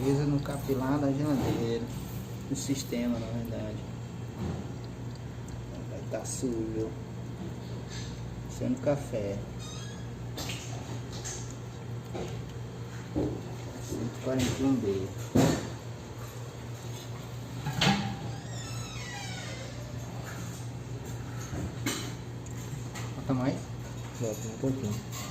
limpeza no capilar da geladeira. No sistema, na verdade. Vai estar sujo. Sendo café. 141B. Bota mais? Bota um pouquinho.